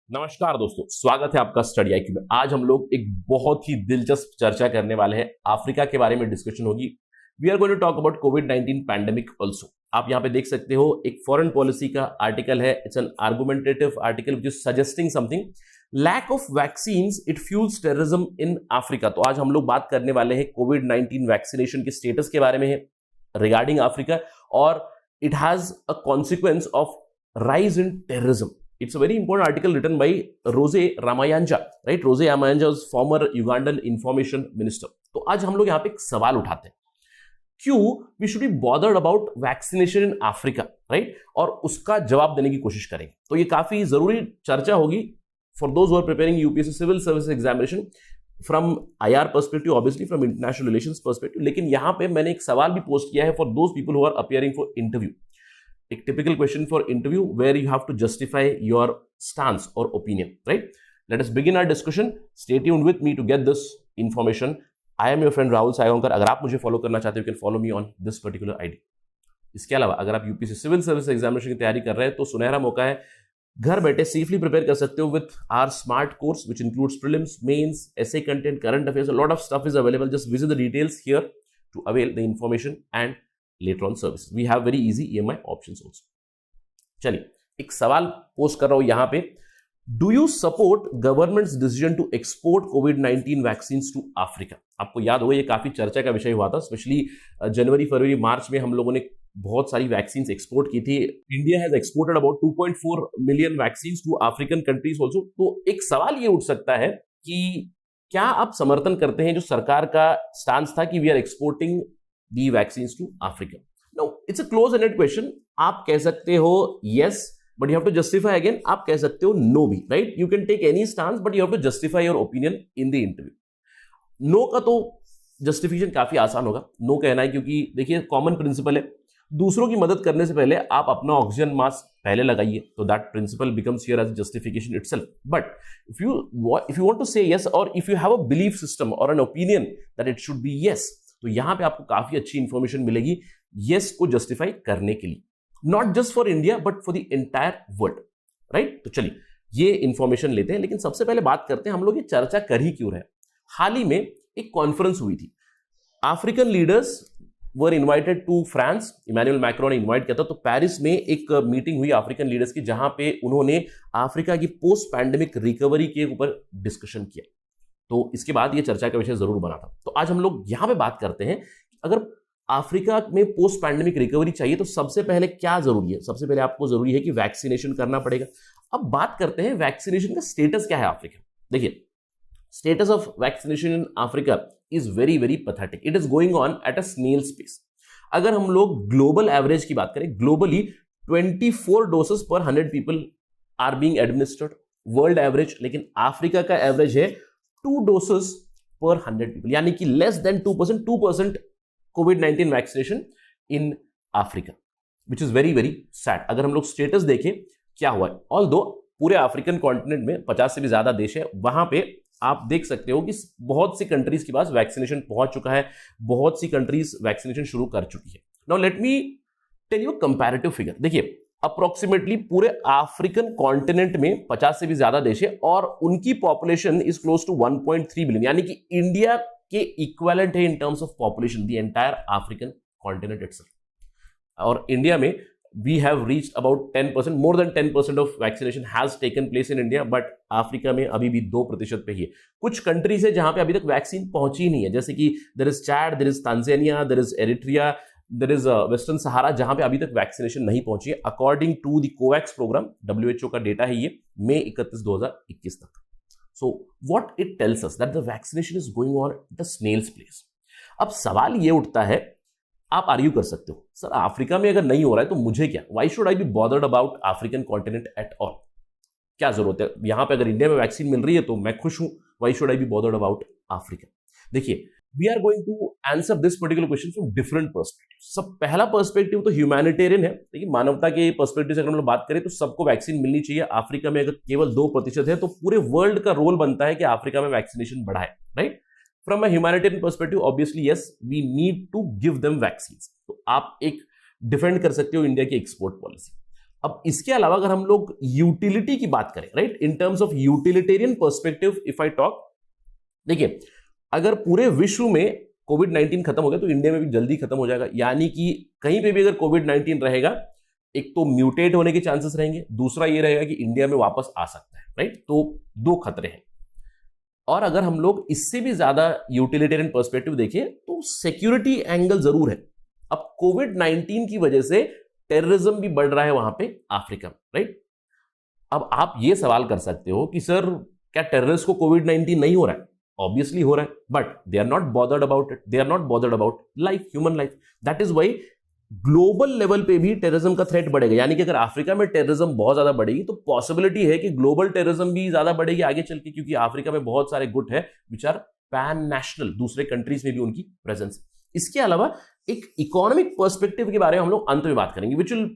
नमस्कार दोस्तों, स्वागत है आपका स्टडी आईक्यू में। आज हम लोग एक बहुत ही दिलचस्प चर्चा करने वाले हैं। अफ्रीका के बारे में डिस्कशन होगी। We are going to talk about कोविड-19 पैंडेमिक ऑल्सो। आप यहाँ पे देख सकते हो एक फॉरेन पॉलिसी का आर्टिकल है। It's an argumentative article which is suggesting something lack of vaccines it fuels terrorism in Africa. तो आज हम लोग बात करने वाले हैं कोविड-19 वैक्सीनेशन के स्टेटस के बारे में है रिगार्डिंग अफ्रीका, और it has a consequence of rise in terrorism. It's a very important article written by Rose Ramanyanja, right? Rose Ramanyanja was former Ugandan information minister. तो आज हम लोग यहाँ पे एक सवाल उठाते हैं, क्यों we should be bothered about vaccination in Africa, right? और उसका जवाब देने की कोशिश करेंगे। तो ये काफी जरूरी चर्चा होगी for those who are preparing UPSC civil services examination from IR perspective, obviously from international relations perspective. लेकिन यहाँ पे मैंने एक सवाल भी पोस्ट किया है for those people who are appearing for interview. एक typical question for interview where you have to justify your stance or opinion, right? Let us begin our discussion. Stay tuned with me to get this information. I am your friend Rahul Sayonkar. अगर आप मुझे follow करना चाहते हो, you can follow me on this particular ID. इसके अलावा अगर आप यूपीएससी सिविल सर्विस एग्जामिनेशन की तैयारी कर रहे हैं तो सुनहरा मौका है, घर बैठे सेफली प्रिपेयर कर सकते हो with our smart course which includes prelims, mains, essay content, current affairs, a lot of stuff is available. Just visit the details here to avail the information and later on services. We have very easy EMI options also. चलिए, एक सवाल post कर रहा हूं यहां पे। Do you support government's decision to export कोविड-19 vaccine to Africa? आपको याद होगा ये काफी चर्चा का विषय हुआ था, स्पेशली जनवरी, फरवरी, मार्च में हम लोगों ने बहुत सारी वैक्सीन एक्सपोर्ट की थी। India has exported about 2.4 million vaccine to African countries also. तो एक सवाल ये उठ सकता है कि क्या आप समर्थन करते हैं जो सरकार का स्टांस था कि we are exporting the vaccines to Africa? No, it's a close-ended question. आप कह सकते हो yes, but you have to justify again. आप कह सकते हो no भी, right? You can take any stance, but you have to justify your opinion in the interview. No का तो justification काफी आसान होगा। no कहना है क्योंकि देखिए common principle है, दूसरों की मदद करने से पहले आप अपना ऑक्सीजन मास्क पहले लगाइए, तो that principle becomes here as justification itself. But if you want to say yes, or if you have a belief system or an opinion that it should be yes, तो यहां पे आपको काफी अच्छी information मिलेगी यस को justify करने के लिए, not just for India but for the entire world, right? तो चलिए ये इंफॉर्मेशन लेते हैं, लेकिन सबसे पहले बात करते हैं हम लोग ये चर्चा कर ही क्यों रहे। हाल ही में एक कॉन्फ्रेंस हुई थी, African leaders were invited to France. Emmanuel Macron ने इन्वाइट किया था, तो पेरिस में एक मीटिंग हुई अफ्रीकन लीडर्स की, जहां पे उन्होंने अफ्रीका की पोस्ट पैंडेमिक रिकवरी के ऊपर डिस्कशन किया। तो इसके बाद ये चर्चा का विषय जरूर बना था। तो आज हम लोग यहां पे बात करते हैं कि अगर अफ्रीका में पोस्ट पैंडेमिक रिकवरी चाहिए तो सबसे पहले क्या जरूरी है। सबसे पहले आपको जरूरी है कि वैक्सीनेशन करना पड़ेगा। अब बात करते हैं वैक्सीनेशन का स्टेटस क्या है अफ्रीका। देखिए, status of vaccination in Africa is very very pathetic. It is going on at a snail's pace. अगर हम लोग ग्लोबल एवरेज की बात करें, ग्लोबली 24 डोसेस पर 100 people are being administered, world average. लेकिन अफ्रीका का एवरेज है 2 डोसेस पर 100 पीपल, यानी कि लेस देन 2% कोविड-19 vaccination in Africa, which is very very sad. अगर हम लोग स्टेटस देखें क्या हुआ है, ऑल्दो पूरे अफ्रीकन कॉन्टिनेंट में 50 से भी ज्यादा देश है, वहां पे आप देख सकते हो कि बहुत सी कंट्रीज के पास वैक्सीनेशन पहुंच चुका है, बहुत सी कंट्रीज वैक्सीनेशन शुरू कर चुकी है। Now let me tell you comparative figure. देखिए, अप्रोक्सीमेटली पूरे अफ्रीकन कॉन्टिनेंट में 50 से भी ज्यादा देश है और उनकी population is close to 1.3 billion, यानी कि इंडिया के इक्विवेलेंट है in terms of population the entire African continent itself. और इंडिया में we have reached about 10%, more than 10% of vaccination has taken place in India, but Africa में अभी भी 2% पे ही है। कुछ कंट्रीज है जहां पे अभी तक वैक्सीन पहुंची नहीं है, जैसे कि there is Chad, there is Tanzania, there is Eritrea, there is western Sahara, जहां पे अभी तक वैक्सीनेशन नहीं पहुंची है। According to the Covax program, WHO का डेटा है ये, मई 31, 2021 तक। So what it tells us that the vaccination is going on at the snail's pace. अब सवाल ये उठता है, आप आर्ग्यू कर सकते हो सर अफ्रीका में अगर नहीं हो रहा है तो मुझे क्या, why should I be bothered about African continent at all? क्या जरूरत है? यहां पे अगर इंडिया में वैक्सीन मिल रही है तो मैं खुश हूं, why should I be bothered about Africa? देखिए, we are going to answer this particular question from different perspectives. सब पहला पर्सपेक्टिव तो ह्यूमैनिटेरियन है, देखिए मानवता के पर्सपेक्टिव से अगर हम लोग बात करें तो सबको वैक्सीन मिलनी चाहिए। अफ्रीका में अगर केवल 2% है तो पूरे वर्ल्ड का रोल बनता है कि अफ्रीका में वैक्सीनेशन बढ़ाए, right? From a humanitarian perspective obviously yes, we need to give them vaccine. तो आप एक डिफेंड कर सकते हो इंडिया की एक्सपोर्ट पॉलिसी। अब इसके अलावा अगर हम लोग यूटिलिटी की बात करें, right, in terms of utilitarian perspective if I talk, देखिए अगर पूरे विश्व में कोविड 19 खत्म हो गया तो इंडिया में भी जल्दी खत्म हो जाएगा। यानी कि कहीं पे भी अगर कोविड 19 रहेगा, एक तो म्यूटेट होने के चांसेस रहेंगे, दूसरा ये रहेगा कि इंडिया में वापस आ सकता है, राइट। तो दो खतरे हैं। और अगर हम लोग इससे भी ज्यादा यूटिलिटेरियन पर्सपेक्टिव देखें तो सिक्योरिटी एंगल जरूर है। अब कोविड 19 की वजह से टेररिज्म भी बढ़ रहा है वहां पे अफ्रीका में, राइट। अब आप ये सवाल कर सकते हो कि सर क्या टेररिस्ट को कोविड 19 नहीं हो रहा है? ऑब्वियसली हो रहा है, but they are not bothered about it, they are not bothered about life, human life. That is why global level पे भी टेररिज्म का थ्रेट बढ़ेगा। यानी कि अगर अफ्रीका में टेररिज्म बहुत ज्यादा बढ़ेगी तो पॉसिबिलिटी है कि ग्लोबल टेररिज्म भी ज्यादा बढ़ेगी आगे चल के, क्योंकि अफ्रीका में बहुत सारे गुट है विच आर पैन नेशनल, दूसरे कंट्रीज में भी उनकी प्रेजेंस है। इसके अलावा एक इकोनॉमिक पर्सपेक्टिव के बारे में हम लोग अंत में बात करेंगे, which will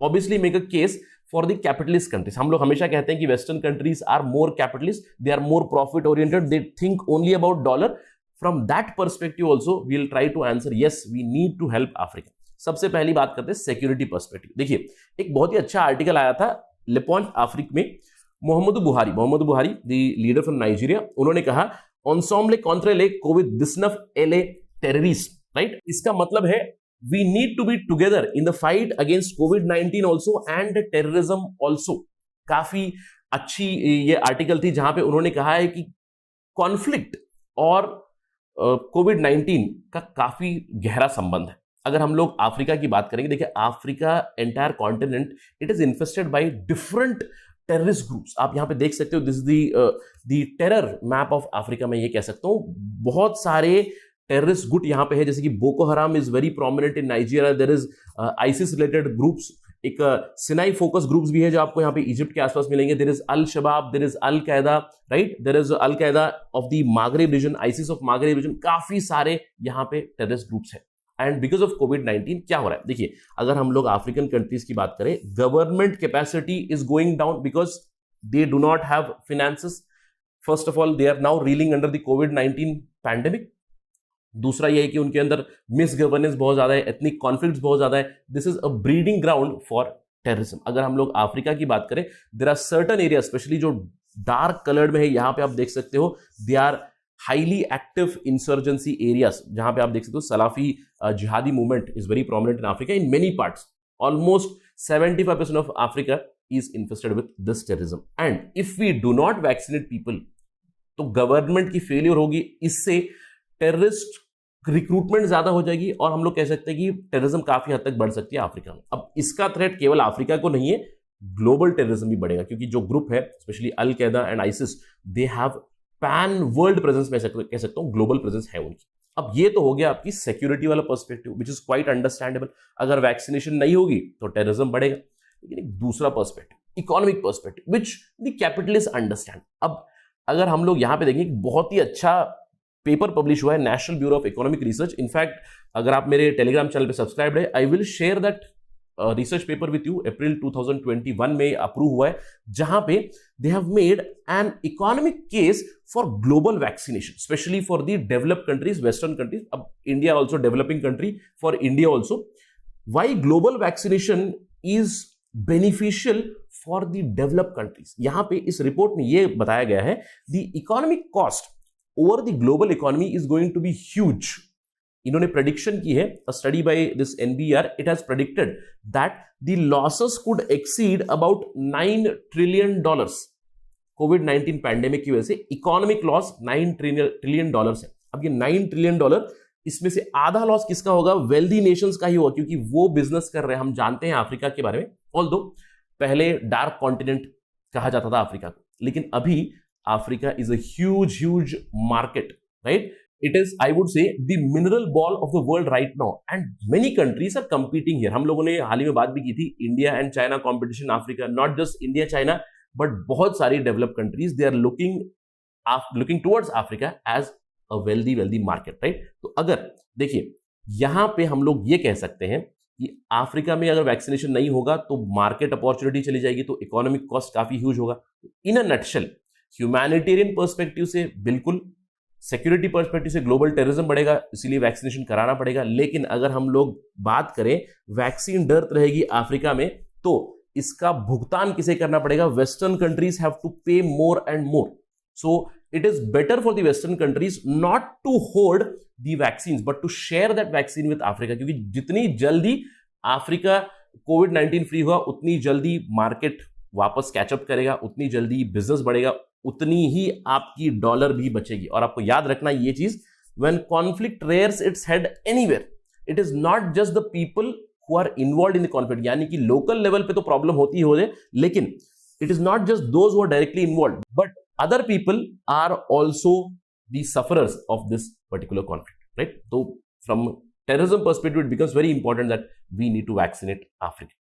obviously make a case for the capitalist countries. हम लोग हमेशा कहते हैं कि western countries are more capitalist, they are more profit oriented, they think only about dollar. From that perspective also we will try to answer yes, we need to help Africa. सबसे पहली बात करते हैं सिक्योरिटी पर्सपेक्टिव। देखिए एक बहुत ही अच्छा article आया था लेपॉन्ट अफ्रीक में, मोहम्मद बुहारी द लीडर फ्रॉम नाइजीरिया, उन्होंने कहा ensemble contre les COVID-19 et les terroristes, right. इसका मतलब है we need to be together in the fight against COVID-19 also and terrorism also। काफी अच्छी ये आर्टिकल थी जहां पे उन्होंने कहा है कि कॉन्फ्लिक्ट और COVID-19 का काफी गहरा संबंध है। अगर हम लोग अफ्रीका की बात करेंगे, देखिए Africa entire continent it is infested by different terrorist groups. आप यहां पे देख सकते हो, this is the terror map of Africa. में ये कह सकता हूं बहुत सारे टेररिस्ट गुट यहां पे है, जैसे कि Boko Haram is very prominent in Nigeria, there is ISIS related groups, एक सिनाई फोकस ग्रुप्स भी है जो आपको यहाँ पे इजिप्ट के आसपास मिलेंगे, there is Al Shabab, there is al कायदा, right, there is al Qaeda of the Maghreb region, ISIS of Maghreb region, काफी सारे यहाँ पे टेररिस्ट ग्रुप्स है। एंड बिकॉज ऑफ कोविड-19 क्या हो रहा है, देखिए अगर हम लोग अफ्रीकन कंट्रीज की बात करें, government capacity is going down because they do not have finances. First of all they are now reeling under the कोविड-19 पैंडेमिक। दूसरा यह है कि उनके अंदर मिस गवर्नेंस बहुत ज्यादा है, एथनिक कॉन्फ्लिक्ट्स बहुत ज्यादा है। This is a breeding ground for terrorism. अगर हम लोग अफ्रीका की बात करें, there are certain area, specially जो डार्क कलर्ड में है, यहां पे आप देख सकते हो they are highly active insurgency areas, जहां पे आप देख सकते हो Salafi jihadi movement is very prominent in Africa in many parts. Almost 75% of Africa is infested with this terrorism. And if we do not vaccinate people तो government की failure होगी, इससे टेररिस्ट रिक्रूटमेंट ज्यादा हो जाएगी और हम लोग कह सकते हैं कि टेररिज्म काफी हद तक बढ़ सकती है अफ्रीका में। अब इसका थ्रेट केवल अफ्रीका को नहीं है, ग्लोबल टेररिज्म भी बढ़ेगा, क्योंकि जो ग्रुप है स्पेशली अल कायदा and ISIS, they have pan world presence में कह सकता हूं, ग्लोबल प्रेजेंस है उनकी। अब ये तो हो गया आपकी सिक्योरिटी वाला perspective which is quite understandable. अगर वैक्सीनेशन नहीं होगी तो टेररिज्म बढ़ेगा। लेकिन एक दूसरा perspective, economic perspective, which the capitalist understand. अब अगर हम लोग यहां पे देखें, बहुत ही अच्छा पेपर पब्लिश हुआ है national bureau of economic research. In fact अगर आप मेरे टेलीग्राम चैनल पे सब्सक्राइब है, I will share that research paper with you. April 2021 में अप्रूव हुआ है, जहां पे they have made an economic case for global vaccination, specially for the developed countries, western countries. अब India also developing country, for India also why global vaccination is beneficial for the developed countries. यहां पे इस report में यह बताया गया है the economic cost over the global economy is going to be huge। इन्होंने प्रेडिक्शन की है, a study by this NBR, it has predicted that the losses could exceed about $9 trillion। Covid pandemic की वजह से इकोनॉमिक लॉस $9 ट्रिलियन है। अब ये $9 trillion, इसमें से आधा लॉस किसका होगा? वेल्दी नेशंस का ही होगा, क्योंकि वो बिजनेस कर रहे हैं। हम जानते हैं अफ्रीका के बारे में, ऑल्दो पहले डार्क कॉन्टिनेंट कहा जाता था अफ्रीका को, लेकिन अभी Africa is a huge market, right? It is, I would say, the mineral ball of the world right now, and many countries are competing here। हम लोगों ने हाल ही में बात भी की थी, India and China competition Africa, not just India China, but बहुत सारी developed countries they are looking towards Africa as a wealthy market, right? तो अगर देखिए यहां पे हम लोग ये कह सकते हैं कि अफ्रीका में अगर वैक्सीनेशन नहीं होगा तो मार्केट अपॉर्चुनिटी चली जाएगी, तो इकोनॉमिक कॉस्ट काफी ह्यूज होगा। इन अ नटशेल, ह्यूमैनिटेरियन पर्सपेक्टिव से बिल्कुल, सिक्योरिटी पर्सपेक्टिव से ग्लोबल टेररिज्म बढ़ेगा, इसीलिए वैक्सीनेशन कराना पड़ेगा। लेकिन अगर हम लोग बात करें वैक्सीन डर रहेगी अफ्रीका में, तो इसका भुगतान किसे करना पड़ेगा? वेस्टर्न कंट्रीज हैव टू पे more and more. So it is better for the western countries not to hoard the vaccines but to share that vaccine with Africa, क्योंकि जितनी जल्दी अफ्रीका कोविड-19 फ्री हुआ उतनी जल्दी मार्केट वापस कैचअप करेगा, उतनी जल्दी बिजनेस बढ़ेगा, उतनी ही आपकी डॉलर भी बचेगी. और आपको याद रखना ये चीज, when conflict rears its head anywhere, it is not just the people who are involved in the conflict, यानी कि लोकल लेवल पे तो प्रॉब्लम होती ही होती, लेकिन it is not just those who are directly involved but other people are also the sufferers of this particular conflict, right? So from terrorism perspective, it becomes very important that we need to vaccinate Africa.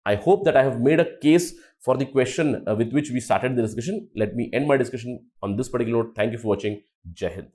I hope that I have made a case for the question with which we started the discussion. Let me end my discussion on this particular note. Thank you for watching. Jai Hind.